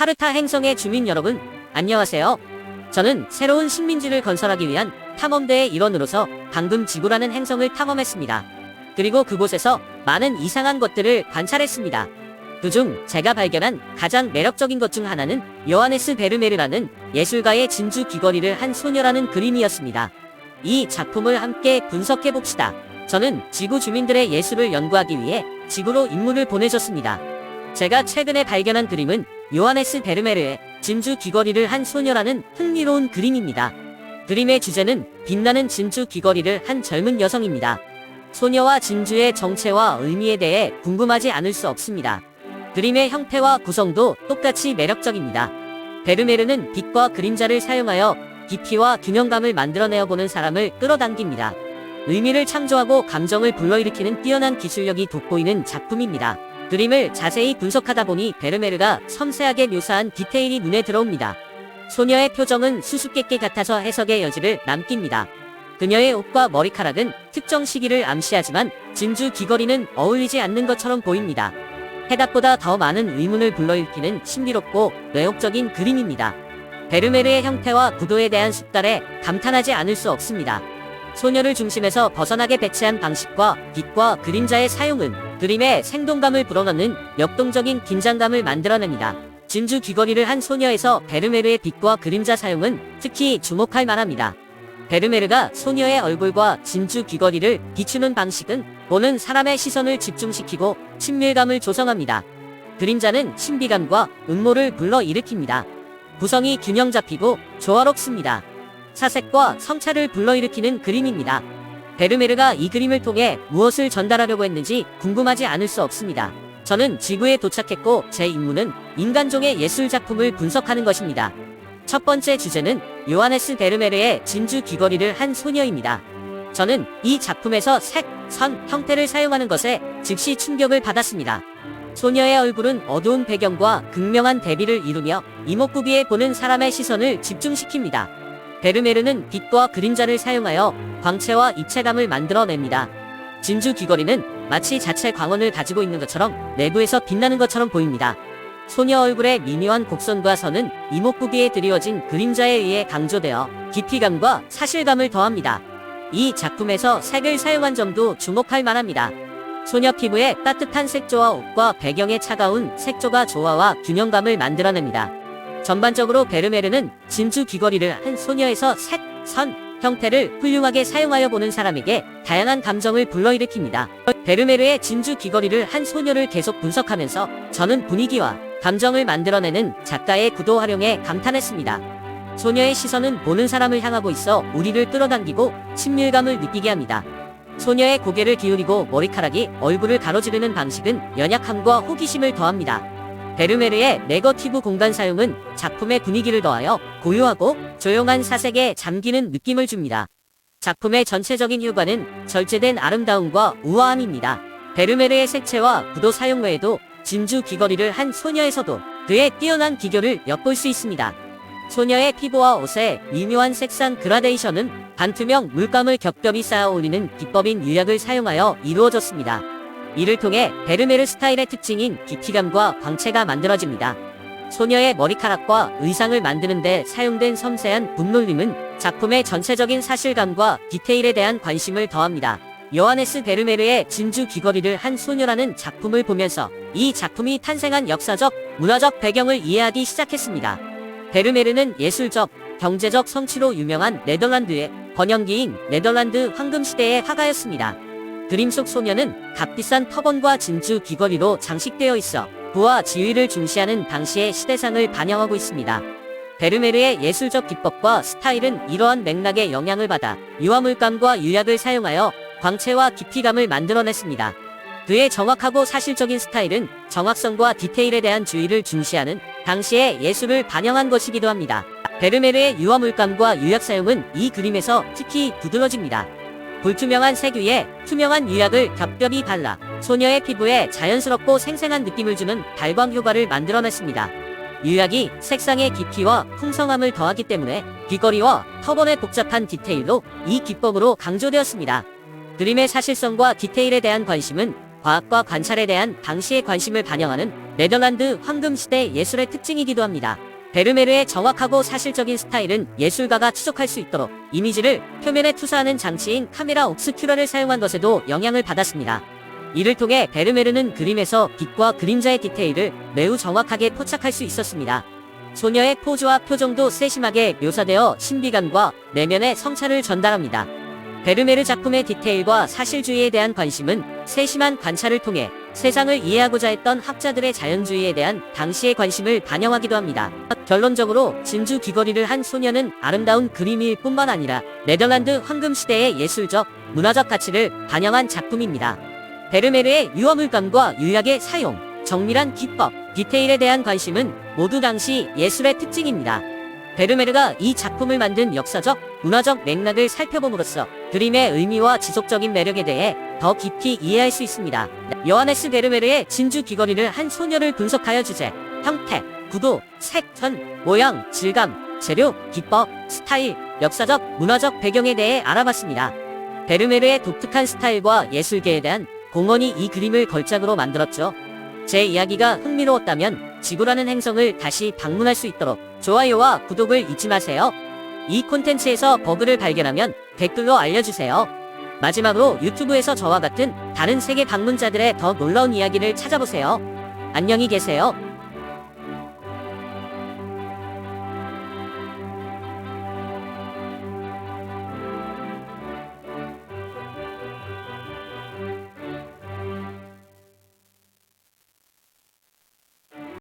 카르타 행성의 주민 여러분, 안녕하세요. 저는 새로운 식민지를 건설하기 위한 탐험대의 일원으로서 방금 지구라는 행성을 탐험했습니다. 그리고 그곳에서 많은 이상한 것들을 관찰했습니다. 그중 제가 발견한 가장 매력적인 것 중 하나는 요하네스 베르메르라는 예술가의 진주 귀걸이를 한 소녀라는 그림이었습니다. 이 작품을 함께 분석해봅시다. 저는 지구 주민들의 예술을 연구하기 위해 지구로 임무를 보내줬습니다. 제가 최근에 발견한 그림은 요하네스 베르메르의 진주 귀걸이를 한 소녀라는 흥미로운 그림입니다. 그림의 주제는 빛나는 진주 귀걸이를 한 젊은 여성입니다. 소녀와 진주의 정체와 의미에 대해 궁금하지 않을 수 없습니다. 그림의 형태와 구성도 똑같이 매력적입니다. 베르메르는 빛과 그림자를 사용하여 깊이와 균형감을 만들어내어 보는 사람을 끌어당깁니다. 의미를 창조하고 감정을 불러일으키는 뛰어난 기술력이 돋보이는 작품입니다. 그림을 자세히 분석하다 보니 베르메르가 섬세하게 묘사한 디테일이 눈에 들어옵니다. 소녀의 표정은 수수께끼 같아서 해석의 여지를 남깁니다. 그녀의 옷과 머리카락은 특정 시기를 암시하지만 진주 귀걸이는 어울리지 않는 것처럼 보입니다. 해답보다 더 많은 의문을 불러일으키는 신비롭고 매혹적인 그림입니다. 베르메르의 형태와 구도에 대한 숙달에 감탄하지 않을 수 없습니다. 소녀를 중심에서 벗어나게 배치한 방식과 빛과 그림자의 사용은 그림에 생동감을 불어넣는 역동적인 긴장감을 만들어냅니다. 진주 귀걸이를 한 소녀에서 베르메르의 빛과 그림자 사용은 특히 주목할 만합니다. 베르메르가 소녀의 얼굴과 진주 귀걸이를 비추는 방식은 보는 사람의 시선을 집중시키고 친밀감을 조성합니다. 그림자는 신비감과 음모를 불러일으킵니다. 구성이 균형 잡히고 조화롭습니다. 사색과 성찰을 불러일으키는 그림입니다. 베르메르가 이 그림을 통해 무엇을 전달하려고 했는지 궁금하지 않을 수 없습니다. 저는 지구에 도착했고 제 임무는 인간종의 예술 작품을 분석하는 것입니다. 첫 번째 주제는 요하네스 베르메르의 진주 귀걸이를 한 소녀입니다. 저는 이 작품에서 색, 선, 형태를 사용하는 것에 즉시 충격을 받았습니다. 소녀의 얼굴은 어두운 배경과 극명한 대비를 이루며 이목구비에 보는 사람의 시선을 집중시킵니다. 베르메르는 빛과 그림자를 사용하여 광채와 입체감을 만들어냅니다. 진주 귀걸이는 마치 자체 광원을 가지고 있는 것처럼 내부에서 빛나는 것처럼 보입니다. 소녀 얼굴의 미묘한 곡선과 선은 이목구비에 드리워진 그림자에 의해 강조되어 깊이감과 사실감을 더합니다. 이 작품에서 색을 사용한 점도 주목할 만합니다. 소녀 피부에 따뜻한 색조와 옷과 배경의 차가운 색조가 조화와 균형감을 만들어냅니다. 전반적으로 베르메르는 진주 귀걸이를 한 소녀에서 색, 선, 형태를 훌륭하게 사용하여 보는 사람에게 다양한 감정을 불러일으킵니다. 베르메르의 진주 귀걸이를 한 소녀를 계속 분석하면서 저는 분위기와 감정을 만들어내는 작가의 구도 활용에 감탄했습니다. 소녀의 시선은 보는 사람을 향하고 있어 우리를 끌어당기고 친밀감을 느끼게 합니다. 소녀의 고개를 기울이고 머리카락이 얼굴을 가로지르는 방식은 연약함과 호기심을 더합니다. 베르메르의 네거티브 공간 사용은 작품의 분위기를 더하여 고요하고 조용한 사색에 잠기는 느낌을 줍니다. 작품의 전체적인 효과는 절제된 아름다움과 우아함입니다. 베르메르의 색채와 구도 사용 외에도 진주 귀걸이를 한 소녀에서도 그의 뛰어난 기교를 엿볼 수 있습니다. 소녀의 피부와 옷의 미묘한 색상 그라데이션은 반투명 물감을 겹겹이 쌓아 올리는 기법인 유약을 사용하여 이루어졌습니다. 이를 통해 베르메르 스타일의 특징인 깊이감과 광채가 만들어집니다. 소녀의 머리카락과 의상을 만드는 데 사용된 섬세한 분놀림은 작품의 전체적인 사실감과 디테일에 대한 관심을 더합니다. 요하네스 베르메르의 진주 귀걸이를 한 소녀라는 작품을 보면서 이 작품이 탄생한 역사적, 문화적 배경을 이해하기 시작했습니다. 베르메르는 예술적, 경제적 성취로 유명한 네덜란드의 번영기인 네덜란드 황금시대의 화가였습니다. 그림 속 소녀는 값비싼 터번과 진주 귀걸이로 장식되어 있어 부와 지위를 중시하는 당시의 시대상을 반영하고 있습니다. 베르메르의 예술적 기법과 스타일은 이러한 맥락에 영향을 받아 유화물감과 유약을 사용하여 광채와 깊이감을 만들어냈습니다. 그의 정확하고 사실적인 스타일은 정확성과 디테일에 대한 주의를 중시하는 당시의 예술을 반영한 것이기도 합니다. 베르메르의 유화물감과 유약 사용은 이 그림에서 특히 두드러집니다. 불투명한 색 위에 투명한 유약을 겹겹이 발라 소녀의 피부에 자연스럽고 생생한 느낌을 주는 발광 효과를 만들어냈습니다. 유약이 색상의 깊이와 풍성함을 더하기 때문에 귀걸이와 터번의 복잡한 디테일도 이 기법으로 강조되었습니다. 그림의 사실성과 디테일에 대한 관심은 과학과 관찰에 대한 당시의 관심을 반영하는 네덜란드 황금시대 예술의 특징이기도 합니다. 베르메르의 정확하고 사실적인 스타일은 예술가가 추적할 수 있도록 이미지를 표면에 투사하는 장치인 카메라 옵스큐러를 사용한 것에도 영향을 받았습니다. 이를 통해 베르메르는 그림에서 빛과 그림자의 디테일을 매우 정확하게 포착할 수 있었습니다. 소녀의 포즈와 표정도 세심하게 묘사되어 신비감과 내면의 성찰을 전달합니다. 베르메르 작품의 디테일과 사실주의에 대한 관심은 세심한 관찰을 통해 세상을 이해하고자 했던 학자들의 자연주의에 대한 당시의 관심을 반영하기도 합니다. 결론적으로 진주 귀걸이를 한 소녀는 아름다운 그림일 뿐만 아니라 네덜란드 황금시대의 예술적, 문화적 가치를 반영한 작품입니다. 베르메르의 유화물감과 유약의 사용, 정밀한 기법, 디테일에 대한 관심은 모두 당시 예술의 특징입니다. 베르메르가 이 작품을 만든 역사적, 문화적 맥락을 살펴봄으로써 그림의 의미와 지속적인 매력에 대해 더 깊이 이해할 수 있습니다. 요하네스 베르메르의 진주 귀걸이를 한 소녀를 분석하여 주제, 형태, 구도, 색, 선, 모양, 질감, 재료, 기법, 스타일, 역사적, 문화적 배경에 대해 알아봤습니다. 베르메르의 독특한 스타일과 예술계에 대한 공헌이 이 그림을 걸작으로 만들었죠. 제 이야기가 흥미로웠다면 지구라는 행성을 다시 방문할 수 있도록 좋아요와 구독을 잊지 마세요. 이 콘텐츠에서 버그를 발견하면 댓글로 알려주세요. 마지막으로 유튜브에서 저와 같은 다른 세계 방문자들의 더 놀라운 이야기를 찾아보세요. 안녕히 계세요.